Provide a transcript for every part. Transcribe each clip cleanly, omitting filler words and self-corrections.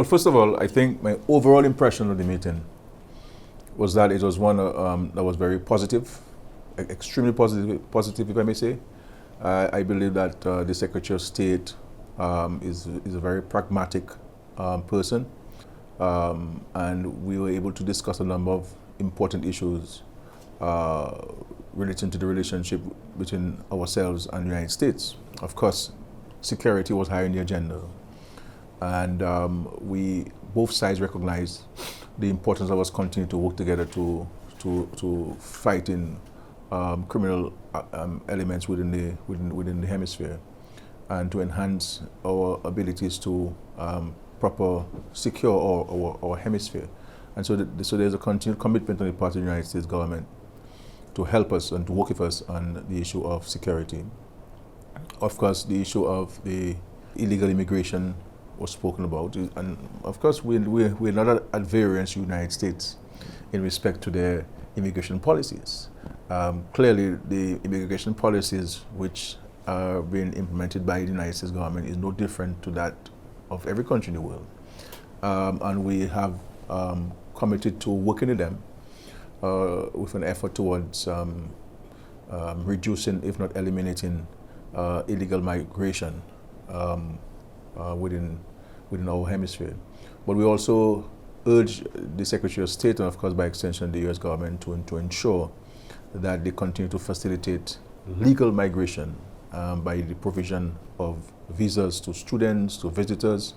Well, first of all, I think my overall impression of the meeting was that it was one that was very positive, extremely positive, if I may say. I believe that the Secretary of State is a very pragmatic person, and we were able to discuss a number of important issues relating to the relationship between ourselves and the United States. Of course, security was high on the agenda, and both sides recognized the importance of us continuing to work together to fight in criminal elements within the hemisphere, and to enhance our abilities to proper secure our hemisphere. And so there's a continued commitment on the part of the United States government to help us and to work with us on the issue of security. Of course, the issue of the illegal immigration was spoken about, and of course we're not at variance with the United States in respect to their immigration policies. Clearly, the immigration policies which are being implemented by the United States government is no different to that of every country in the world, and we have committed to working with them with an effort towards reducing, if not eliminating, illegal migration within our hemisphere. But we also urge the Secretary of State, and of course by extension the U.S. government, to ensure that they continue to facilitate legal migration by the provision of visas to students, to visitors,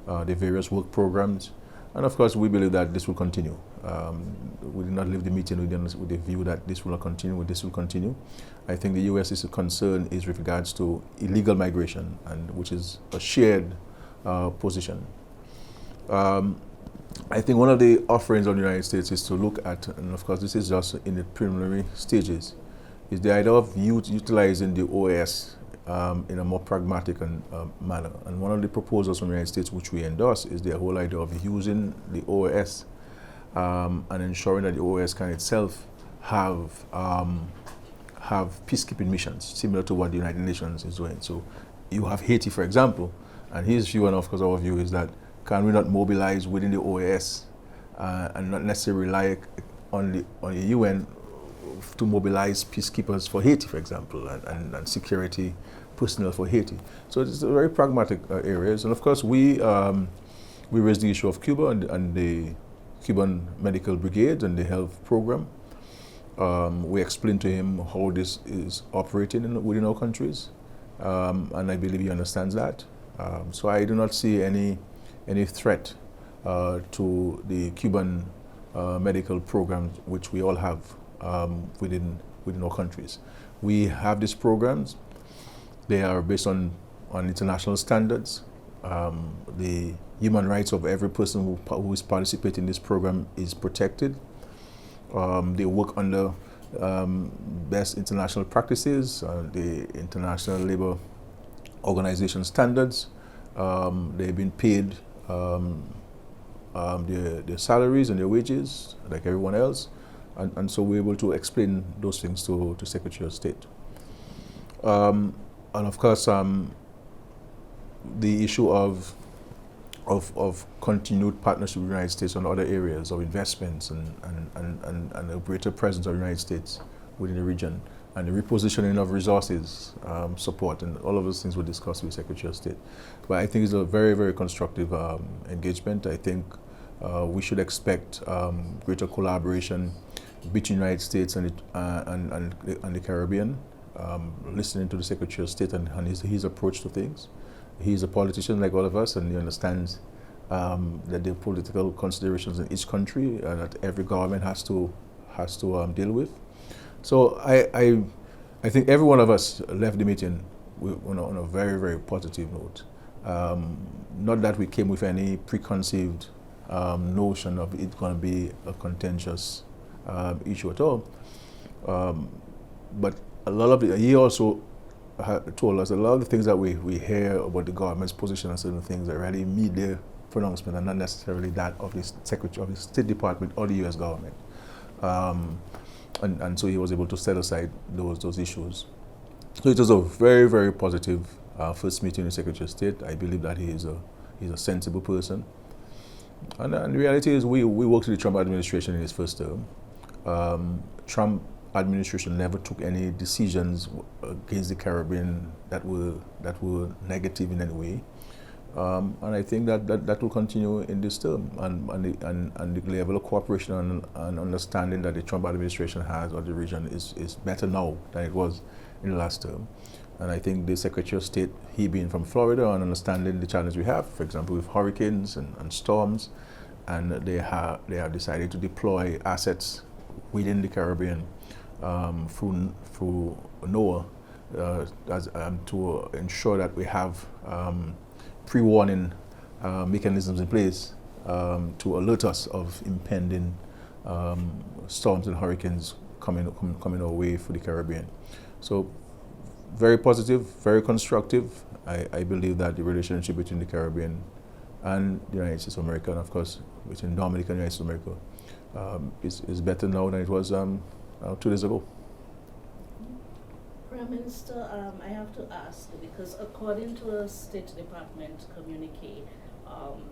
the various work programs. And of course, we believe that this will continue. We did not leave the meeting with the view that this will not continue, this will continue. I think the U.S.'s concern is with regards to illegal migration, and which is a shared position. I think one of the offerings of the United States is to look at, and of course this is just in the preliminary stages, is the idea of utilizing the OAS in a more pragmatic manner. And one of the proposals from the United States which we endorse is the whole idea of using the OAS and ensuring that the OAS can itself have peacekeeping missions, similar to what the United Nations is doing. So you have Haiti, for example, and his view, and of course our view, is that can we not mobilize within the OAS and not necessarily rely on the UN to mobilize peacekeepers for Haiti, for example, and security personnel for Haiti. So it's a very pragmatic areas. And of course, we raised the issue of Cuba and the Cuban Medical Brigade and the health program. We explained to him how this is operating within our countries, and I believe he understands that. So I do not see any threat to the Cuban medical programs which we all have within our countries. We have these programs. They are based on international standards. The human rights of every person who is participating in this program is protected. They work under best international practices, the International Labour Organization standards. They've been paid their salaries and their wages like everyone else. And so we're able to explain those things to Secretary of State. And of course, the issue of continued partnership with the United States on other areas of investments and a greater presence of the United States within the region, and the repositioning of resources support, and all of those things were discussed with the Secretary of State. But I think it's a very, very constructive engagement. I think we should expect greater collaboration between the United States and the Caribbean, listening to the Secretary of State and his approach to things. He's a politician like all of us, and he understands that there are political considerations in each country that every government has to deal with. So I think every one of us left the meeting on a very, very positive note. Not that we came with any preconceived notion of it going to be a contentious issue at all. But a lot of it, he also told us a lot of the things that we hear about the government's position on certain things that really meet their pronouncement and not necessarily that of the Secretary of the State Department or the U.S. government. And so he was able to set aside those issues. So it was a very, very positive first meeting with the Secretary of State. I believe that he is a sensible person. And the reality is we worked with the Trump administration in his first term. Trump administration never took any decisions against the Caribbean that were negative in any way. And I think that will continue in this term, and the level of cooperation and understanding that the Trump administration has on the region is better now than it was in the last term. And I think the Secretary of State, he being from Florida and understanding the challenge we have, for example, with hurricanes and storms, and they have decided to deploy assets within the Caribbean through NOAA to ensure that we have pre-warning mechanisms in place to alert us of impending storms and hurricanes coming our way through the Caribbean. So very positive, very constructive. I believe that the relationship between the Caribbean and the United States of America, and of course between Dominica and the United States of America, is better now than it was 2 days ago. Prime Minister, I have to ask, because according to a State Department communique,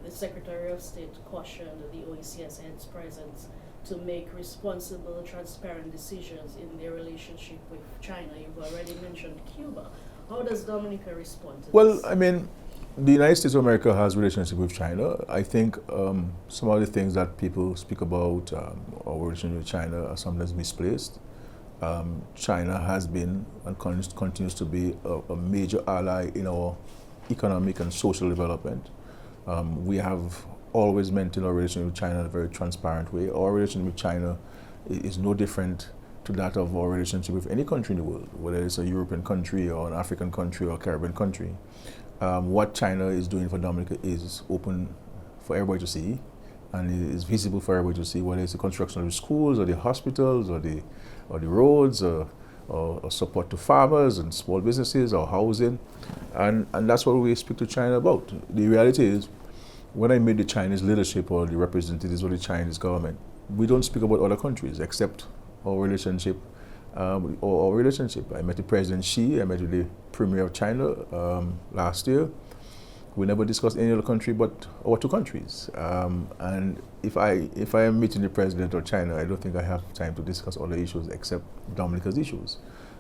the Secretary of State cautioned the OECS heads present to make responsible, transparent decisions in their relationship with China. You've already mentioned Cuba. How does Dominica respond to this? Well, I mean, the United States of America has a relationship with China. I think some of the things that people speak about our relationship with China are sometimes misplaced. China has been and continues to be a major ally in our economic and social development. We have always maintained our relationship with China in a very transparent way. Our relationship with China is no different to that of our relationship with any country in the world, whether it's a European country or an African country or a Caribbean country. What China is doing for Dominica is open for everybody to see, and it is visible for everybody to see, whether it's the construction of the schools or the hospitals or the roads or support to farmers and small businesses or housing. And that's what we speak to China about. The reality is, when I meet the Chinese leadership or the representatives of the Chinese government, we don't speak about other countries except our relationship. I met the President Xi, I met with the Premier of China last year. We never discussed any other country but our two countries. And if I am meeting the President of China, I don't think I have time to discuss other issues except Dominica's issues.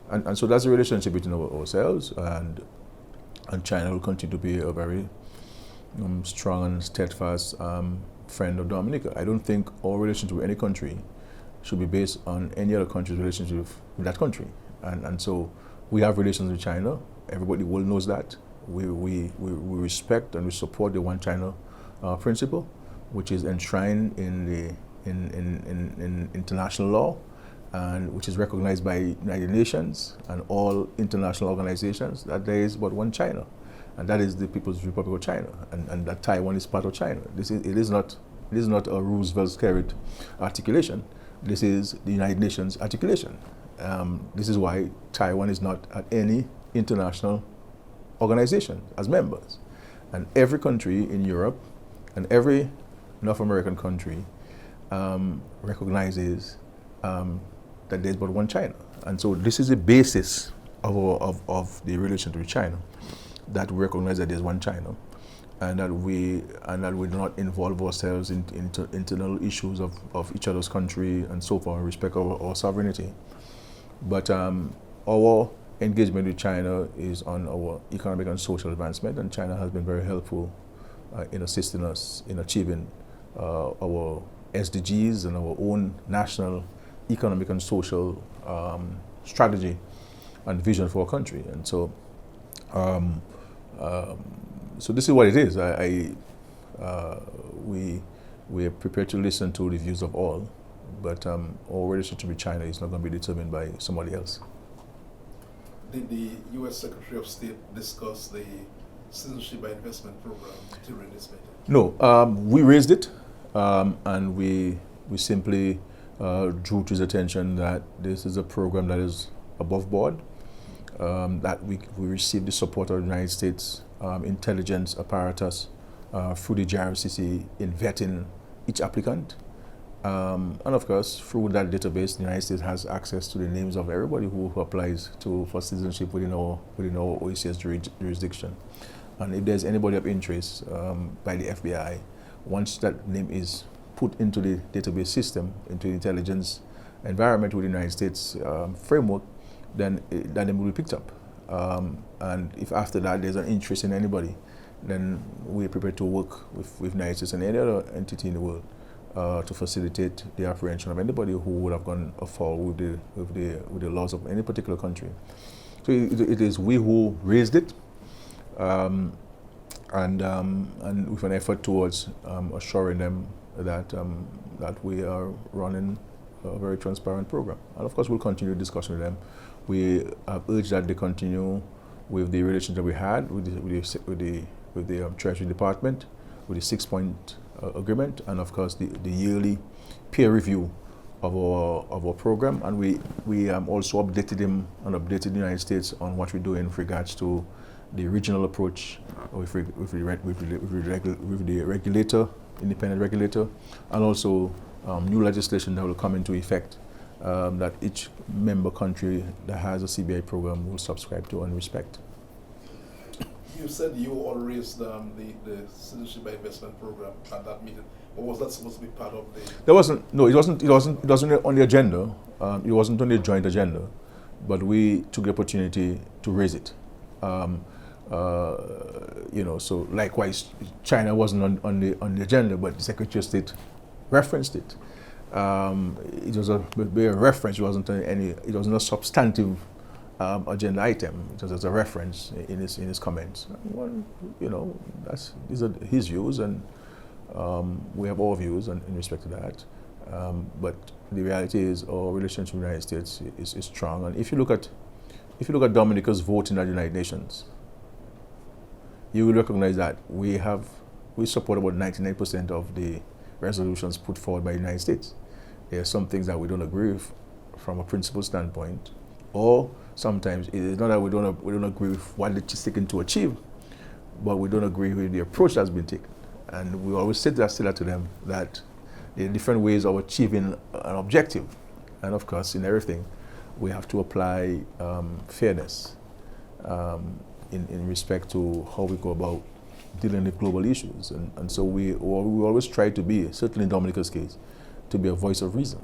And so that's the relationship between ourselves, and China will continue to be a very strong and steadfast friend of Dominica. I don't think our relationship with any country should be based on any other country's relationship with that country. And so we have relations with China. Everybody in the world knows that. We respect and we support the One China principle, which is enshrined in international law, and which is recognized by United Nations and all international organizations, that there is but one China, and that is the People's Republic of China, and that Taiwan is part of China. It is not a Roosevelt Skerrit articulation. This is the United Nations articulation. This is why Taiwan is not at any international organization as members. And every country in Europe and every North American country recognizes that there's but one China. And so this is the basis of the relationship with China, that we recognize that there's one China, and that we do not involve ourselves in internal issues of each other's country and so forth, and respect our sovereignty. But our engagement with China is on our economic and social advancement, and China has been very helpful in assisting us in achieving our SDGs and our own national economic and social strategy and vision for our country. And so so this is what it is. We are prepared to listen to the views of all, but our relationship with China is not going to be determined by somebody else. Did the U.S. Secretary of State discuss the Citizenship by Investment program during this meeting? No, we raised it, and we simply drew to his attention that this is a program that is above board, that we received the support of the United States intelligence apparatus through the JRCC in vetting each applicant. And of course, through that database, the United States has access to the names of everybody who applies for citizenship within our OECS jurisdiction. And if there's anybody of interest by the FBI once that name is put into the database system, into the intelligence environment with the United States framework, then that name will be picked up. And if after that there's an interest in anybody, then we're prepared to work with United States and any other entity in the world to facilitate the apprehension of anybody who would have gone afoul with the laws of any particular country. So it is we who raised it, and with an effort towards assuring them that that we are running a very transparent program. And of course, we'll continue discussing with them. We have urged that they continue with the relationship we had with the Treasury Department, with the 6-point agreement, and of course the yearly peer review of our program. And we also updated them and updated the United States on what we're doing with regards to the regional approach with the regulator, independent regulator, and also new legislation that will come into effect that each member country that has a CBI program will subscribe to and respect. You said you all raised the Citizenship by Investment program at that meeting. Or was that supposed to be part of the? There wasn't. No, it wasn't. It wasn't on the agenda. It wasn't on the joint agenda, but we took the opportunity to raise it. So likewise, China wasn't on the agenda, but the Secretary of State referenced it. It was a reference. It wasn't It wasn't a substantive agenda item. It was just a reference in his comments. Well, these are his views, and we have our views in respect to that. But the reality is, our relationship with the United States is strong. And if you look at Dominica's vote in the United Nations, you will recognize that we support about 99% of the resolutions put forward by the United States. There are some things that we don't agree with from a principle standpoint, or sometimes it is not that we don't agree with what it's seeking to achieve, but we don't agree with the approach that's been taken. And we always say that to them that there are different ways of achieving an objective, and of course, in everything, we have to apply fairness in respect to how we go about dealing with global issues. And so we always try to be, certainly in Dominica's case, to be a voice of reason.